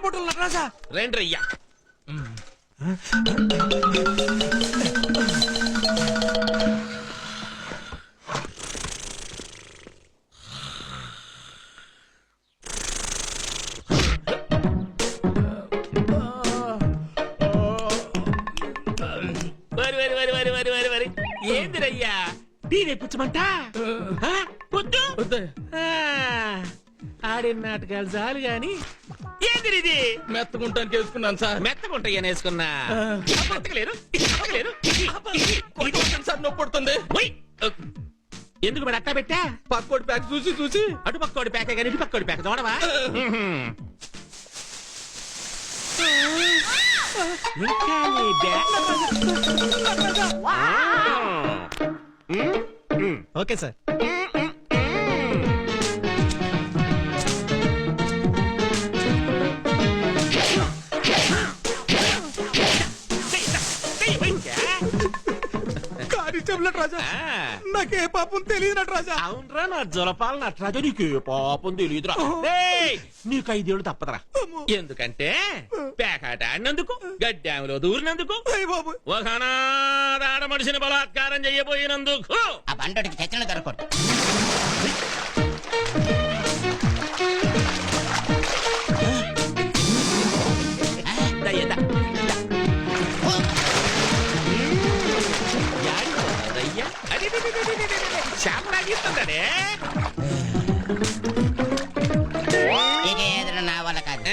పొట్టలు నటరాజా రండి రయ్యా. వరి ఏందిరయ్యా టీ తెప్పించమంట పొద్దు ఆడిన నాటకాలు చాలు గాని ఏంది ఇది మెత్తకుంటానికి వేసుకున్నాను సార్. మెత్తకుంటాయని వేసుకున్నా మెత్తకలేరు సార్ నొప్పి పడుతుంది. ఎందుకు మరి అట్టా పెట్టా పక్కోడి ప్యాక్ చూసి చూసి అటు పక్కోడి ప్యాకే కానీ ఇటు పక్కోడి ప్యాక్ చూడవా ఇంకా నీ ఓకే సార్. నటరాజా నాకే పాపం తెలియదు నటరాజా. అవునరా నా జలపాల నటరాజా నీకే పాపం తెలియదురా. నీకు 5 ఏళ్ళు తప్పదురా. ఎందుకంటే పేకాట ఆడినందుకు గడ్డాములో దూరినందుకు ఒకనాడు మనిషిని బలాత్కారం చెయ్యబోయినందుకు ఆ బండోడికి చచ్చిన దొరకదు. శాపరాగిస్తుందనే ఇక ఏదైనా నా వల్ల కాదు.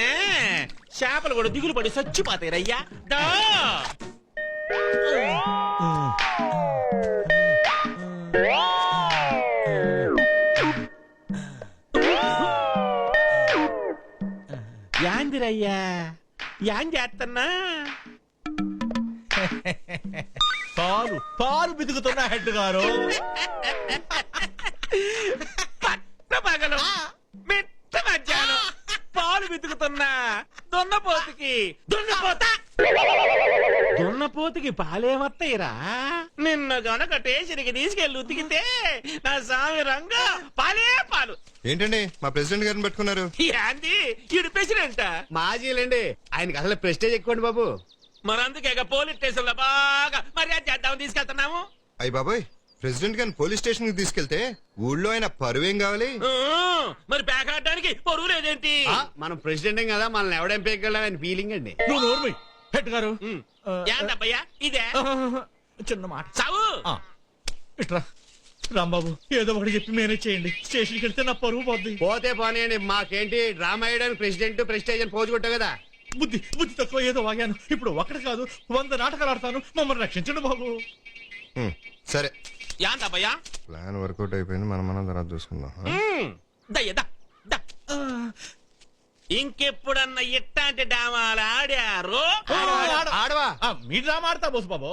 చేపలు కూడా దిగులు పడి చచ్చిపోతాయి రయ్యా. యాందిరయ్యా యాం చేస్తున్నా పాలు పాలు బితుకుతున్నా హెడ్ గారు. పట్ట పగలు మిట్ట మధ్యాహ్నం పాలు బితుకుతున్నా దున్నపోతుకి దున్నపోతుకి పాలేమత్తయిరా. నిన్న గనక టేషన్కి తీసుకెళ్ళి ఉతికితే నా స్వామి రంగా పాలే పాలు. ఏంటండి మా ప్రెసిడెంట్ గారిని పెట్టుకున్నారు? యాంది ఈడు ప్రెసిడెంట్ మాజీలండి, ఆయనకి అసలు ప్రెస్టేజ్ ఎక్కువండి బాబు. మరందుకే పోలీస్ స్టేషన్ లో బాగా మర్యాద చేద్దామని తీసుకెళ్తున్నాము. అయ్యి బాబాయ్, ప్రెసిడెంట్ గారిని పోలీస్ స్టేషన్ కి తీసుకెళ్తే ఊళ్ళో ఆయన పరువేం కావాలి? మరి పేకాడడానికి పరువు లేదేంటి? మనం ప్రెసిడెంట్ కదా, మనల్ని ఎవడేం పేగలని ఫీలింగ్ అండి. హెడ్ గారు ఏందబ్బయ్యా ఇదే చిన్న మాట సావు ఇట్రా రాంబాబు, ఏదో ఒకటి చెప్పి మేనేజ్ చేయండి. స్టేషన్కి వెళ్తే నా పరువు పోద్ది. పోతే పోనీయండి, మాకేంటి డ్రామా వేయడానికి ప్రెసిడెంట్ ప్రెస్టేజ్ అని పోజు కొట్టావు కదా. బుద్ధి బుద్ధి తక్కువ ఏదో వాగాను. ఇప్పుడు ఒకటి కాదు 100 నాటకాలు ఆడతాను. మమ్మల్ని రక్షించండి బాబు. సరే, ఏందబ్బయ్యా ప్లాన్ వర్కౌట్ అయిపోయింది. మనం తర్వాత చూసుకుందాం. దయ్యదా ఇంకెప్పుడన్నా ఇట్టాంటి డామాలు ఆడారు ఆడవా మీ డ్రామా ఆడతా బోసు బాబు.